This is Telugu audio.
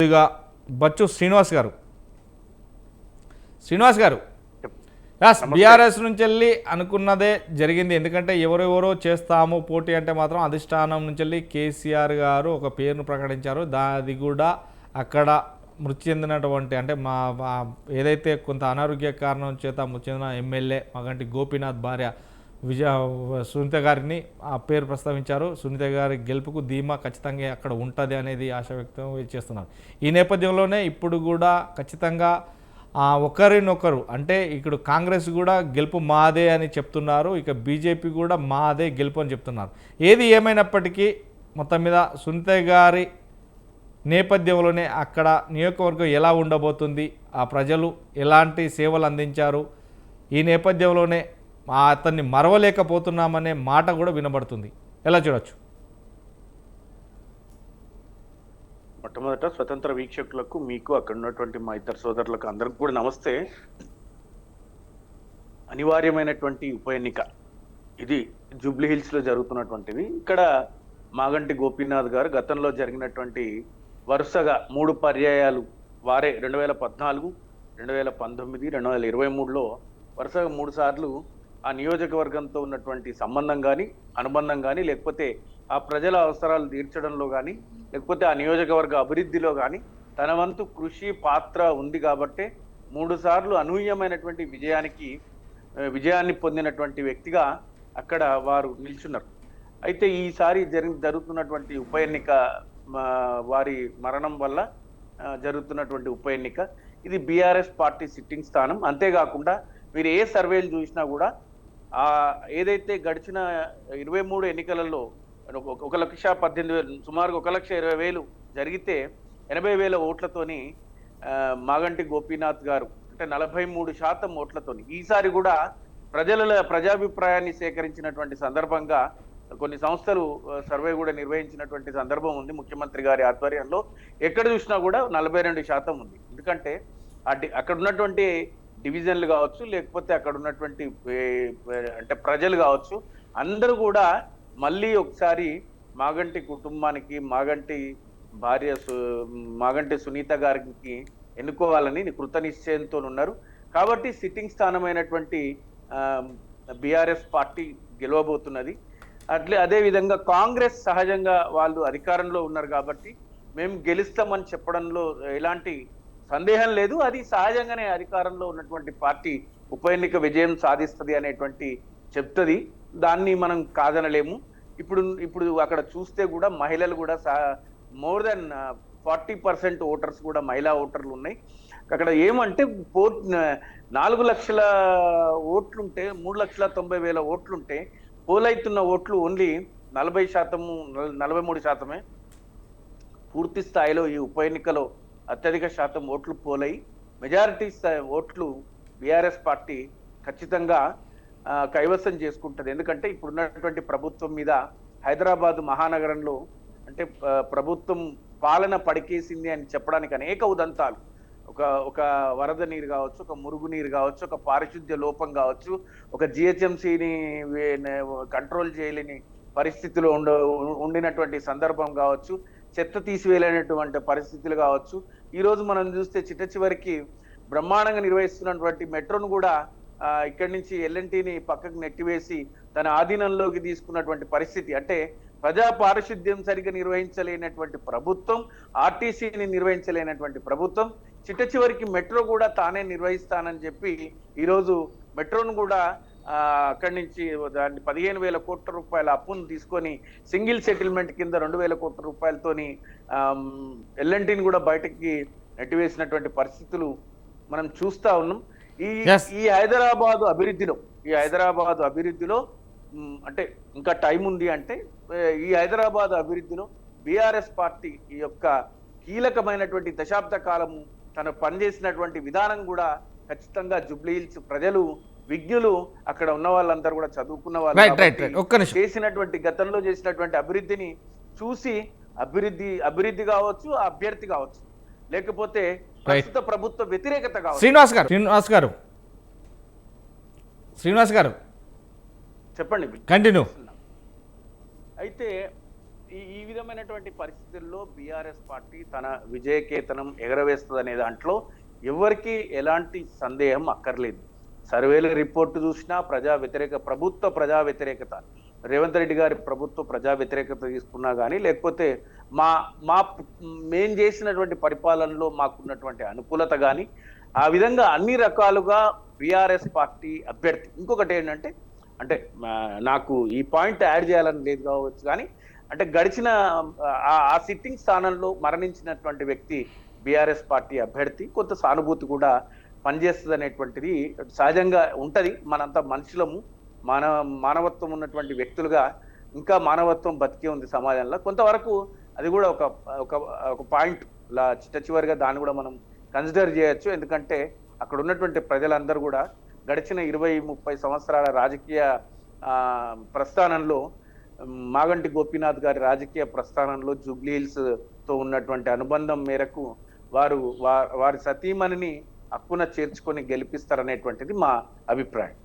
ఇదిగా బచ్చు శ్రీనివాస్ గారు బీఆర్ఎస్ నుంచి వెళ్ళి అనుకున్నదే జరిగింది. ఎందుకంటే ఎవరెవరో చేస్తాము పోటీ అంటే మాత్రం అధిష్టానం నుంచి వెళ్ళి కేసీఆర్ గారు ఒక పేరును ప్రకటించారు. అది కూడా అక్కడ మృతి చెందినటువంటి అంటే మా ఏదైతే కొంత అనారోగ్య కారణం చేత మృతి చెందిన ఎమ్మెల్యే మాగంటి గోపీనాథ్ భార్య సునీత గారిని ఆ పేరు ప్రస్తావించారు. సునీత గారి గెలుపుకు ధీమా ఖచ్చితంగా అక్కడ ఉంటుంది అనేది ఆశ వ్యక్తం చేస్తున్నారు. ఈ నేపథ్యంలోనే ఇప్పుడు కూడా ఖచ్చితంగా ఒకరినొకరు అంటే ఇక్కడ కాంగ్రెస్ కూడా గెలుపు మాదే అని చెప్తున్నారు, ఇక బీజేపీ కూడా మాదే గెలుపు అని చెప్తున్నారు. ఏది ఏమైనప్పటికీ మొత్తం మీద సునీత గారి నేపథ్యంలోనే అక్కడ నియోజకవర్గం ఎలా ఉండబోతుంది, ఆ ప్రజలు ఎలాంటి సేవలు అందించారు, ఈ నేపథ్యంలోనే అతన్ని మరవలేకపోతున్నామనే మాట కూడా వినబడుతుంది. ఎలా చూడొచ్చు? మొట్టమొదట స్వతంత్ర వీక్షకులకు, మీకు అక్కడ ఉన్నటువంటి మా ఇద్దరు సోదరులకు అందరికి కూడా నమస్తే. అనివార్యమైనటువంటి ఉప ఎన్నిక ఇది జూబ్లీ హిల్స్ లో జరుగుతున్నటువంటిది. ఇక్కడ మాగంటి గోపీనాథ్ గారు గతంలో జరిగినటువంటి వరుసగా 3 పర్యాయాలు వారే 2014, 2019, 2023లో వరుసగా 3 సార్లు ఆ నియోజకవర్గంతో ఉన్నటువంటి సంబంధం కానీ, అనుబంధం కానీ, లేకపోతే ఆ ప్రజల అవసరాలు తీర్చడంలో కానీ, లేకపోతే ఆ నియోజకవర్గ అభివృద్ధిలో కానీ తన వంతు కృషి పాత్ర ఉంది కాబట్టే 3 సార్లు అనూహ్యమైనటువంటి విజయాన్ని పొందినటువంటి వ్యక్తిగా అక్కడ వారు నిల్చున్నారు. అయితే ఈసారి జరుగుతున్నటువంటి ఉప ఎన్నిక వారి మరణం వల్ల జరుగుతున్నటువంటి ఉప ఎన్నిక ఇది బీఆర్ఎస్ పార్టీ సిట్టింగ్ స్థానం. అంతేకాకుండా మీరు ఏ సర్వేలు చూసినా కూడా ఏదైతే గడిచిన 23 ఎన్నికలలో 1,18,000 సుమారుగా 1,20,000 జరిగితే 80,000 ఓట్లతోని మాగంటి గోపీనాథ్ గారు అంటే 43% ఓట్లతోని ఈసారి కూడా ప్రజాభిప్రాయాన్ని సేకరించినటువంటి సందర్భంగా కొన్ని సంస్థలు సర్వే కూడా నిర్వహించినటువంటి సందర్భం ఉంది. ముఖ్యమంత్రి గారి ఆధ్వర్యంలో ఎక్కడ చూసినా కూడా 42% ఉంది. ఎందుకంటే అక్కడ ఉన్నటువంటి డివిజన్లు కావచ్చు, లేకపోతే అక్కడ ఉన్నటువంటి అంటే ప్రజలు కావచ్చు, అందరూ కూడా మళ్ళీ ఒకసారి మాగంటి కుటుంబానికి, మాగంటి భార్య మాగంటి సునీత గారికి ఎన్నుకోవాలని కృత నిశ్చయంతో ఉన్నారు. కాబట్టి సిట్టింగ్ స్థానమైనటువంటి బీఆర్ఎస్ పార్టీ గెలవబోతున్నది. అదే విధంగా కాంగ్రెస్ సహజంగా వాళ్ళు అధికారంలో ఉన్నారు కాబట్టి మేము గెలుస్తామని చెప్పడంలో ఎలాంటి సందేహం లేదు. అది సహజంగానే అధికారంలో ఉన్నటువంటి పార్టీ ఉప ఎన్నిక విజయం సాధిస్తుంది అనేటువంటి చెప్తుంది. దాన్ని మనం కాదనలేము. ఇప్పుడు అక్కడ చూస్తే కూడా మహిళలు కూడా మోర్ దెన్ 40% ఓటర్స్ కూడా మహిళా ఓటర్లు ఉన్నాయి. అక్కడ ఏమంటే 4 లక్షల ఓట్లుంటే 3,90,000 ఓట్లుంటే పోలైతున్న ఓట్లు ఓన్లీ 43%. పూర్తి స్థాయిలో ఈ ఉప ఎన్నికలో అత్యధిక శాతం ఓట్లు పోలై మెజారిటీ ఓట్లు బీఆర్ఎస్ పార్టీ ఖచ్చితంగా కైవసం చేసుకుంటుంది. ఎందుకంటే ఇప్పుడున్నటువంటి ప్రభుత్వం మీద హైదరాబాద్ మహానగరంలో అంటే ప్రభుత్వం పాలన పడికేసింది అని చెప్పడానికి అనేక ఉదంతాలు, ఒక వరద నీరు కావచ్చు, ఒక మురుగు నీరు కావచ్చు, ఒక పారిశుద్ధ్య లోపం కావచ్చు, ఒక జిహెచ్ఎంసీని కంట్రోల్ చేయలేని పరిస్థితిలో ఉండినటువంటి సందర్భం కావచ్చు, చెత్త తీసివేయలేనటువంటి పరిస్థితులు కావచ్చు. ఈరోజు మనం చూస్తే చివరికి బ్రహ్మాండంగా నిర్వహిస్తున్నటువంటి మెట్రోను కూడా ఇక్కడి నుంచి ఎల్ఎన్టీని పక్కకు నెట్టివేసి తన ఆధీనంలోకి తీసుకున్నటువంటి పరిస్థితి. అంటే ప్రజా పారిశుద్ధ్యం సరిగ్గా నిర్వహించలేనటువంటి ప్రభుత్వం, ఆర్టీసీని నిర్వహించలేనటువంటి ప్రభుత్వం చివరికి మెట్రో కూడా తానే నిర్వహిస్తానని చెప్పి ఈరోజు మెట్రోను కూడా అక్కడి నుంచి దాన్ని 15,000 కోట్ల రూపాయల అప్పును తీసుకొని సింగిల్ సెటిల్మెంట్ కింద 2,000 కోట్ల రూపాయలతోని ఎల్ఎన్టీని కూడా బయటకి నెట్టివేసినటువంటి పరిస్థితులు మనం చూస్తా ఉన్నాం. ఈ హైదరాబాదు అభివృద్ధిలో అంటే ఇంకా టైం ఉంది. అంటే ఈ హైదరాబాద్ అభివృద్ధిలో బీఆర్ఎస్ పార్టీ ఈ యొక్క కీలకమైనటువంటి దశాబ్ద కాలము తను పనిచేసినటువంటి విధానం కూడా ఖచ్చితంగా జూబ్లీ హిల్స్ ప్రజలు, విజ్ఞులు, అక్కడ ఉన్న వాళ్ళందరూ కూడా చదువుకున్న వాళ్ళు చేసినటువంటి గతంలో చేసినటువంటి అభివృద్ధిని చూసి అభివృద్ధి కావచ్చు, అభ్యర్థి కావచ్చు, లేకపోతే ప్రస్తుత ప్రభుత్వ వ్యతిరేకత కావచ్చు. శ్రీనివాస్ గారు చెప్పండి. కంటిన్యూ. అయితే ఈ విధమైనటువంటి పరిస్థితుల్లో బీఆర్ఎస్ పార్టీ తన విజయకేతనం ఎగరవేస్తుంది అనే దాంట్లో ఎవరికి ఎలాంటి సందేహం అక్కర్లేదు. సర్వేల రిపోర్టు చూసినా ప్రభుత్వ ప్రజా వ్యతిరేకత, రేవంత్ రెడ్డి గారి ప్రభుత్వ ప్రజా వ్యతిరేకత తీసుకున్నా కానీ, లేకపోతే మా మా మేం చేసినటువంటి పరిపాలనలో మాకున్నటువంటి అనుకూలత కానీ, ఆ విధంగా అన్ని రకాలుగా బీఆర్ఎస్ పార్టీ అభ్యర్థి. ఇంకొకటి ఏంటంటే, అంటే నాకు ఈ పాయింట్ యాడ్ చేయాలని లేదు కావచ్చు కానీ, అంటే గడిచిన ఆ సిట్టింగ్ స్థానంలో మరణించినటువంటి వ్యక్తి బీఆర్ఎస్ పార్టీ అభ్యర్థి, కొంత సానుభూతి కూడా పనిచేస్తుంది అనేటువంటిది సహజంగా ఉంటది. మనంతా మనుషులము, మానవత్వం ఉన్నటువంటి వ్యక్తులుగా ఇంకా మానవత్వం బతికే ఉంది సమాజంలో. కొంతవరకు అది కూడా ఒక ఒక ఒక పాయింట్ చివరిగా దాన్ని కూడా మనం కన్సిడర్ చేయొచ్చు. ఎందుకంటే అక్కడ ఉన్నటువంటి ప్రజలందరూ కూడా గడిచిన 20-30 సంవత్సరాల రాజకీయ ప్రస్థానంలో, మాగంటి గోపీనాథ్ గారి రాజకీయ ప్రస్థానంలో జూబ్లీ హిల్స్ తో ఉన్నటువంటి అనుబంధం మేరకు వారి సతీమణిని హక్కున చేర్చుకొని గెలిపిస్తారనేటువంటిది మా అభిప్రాయం.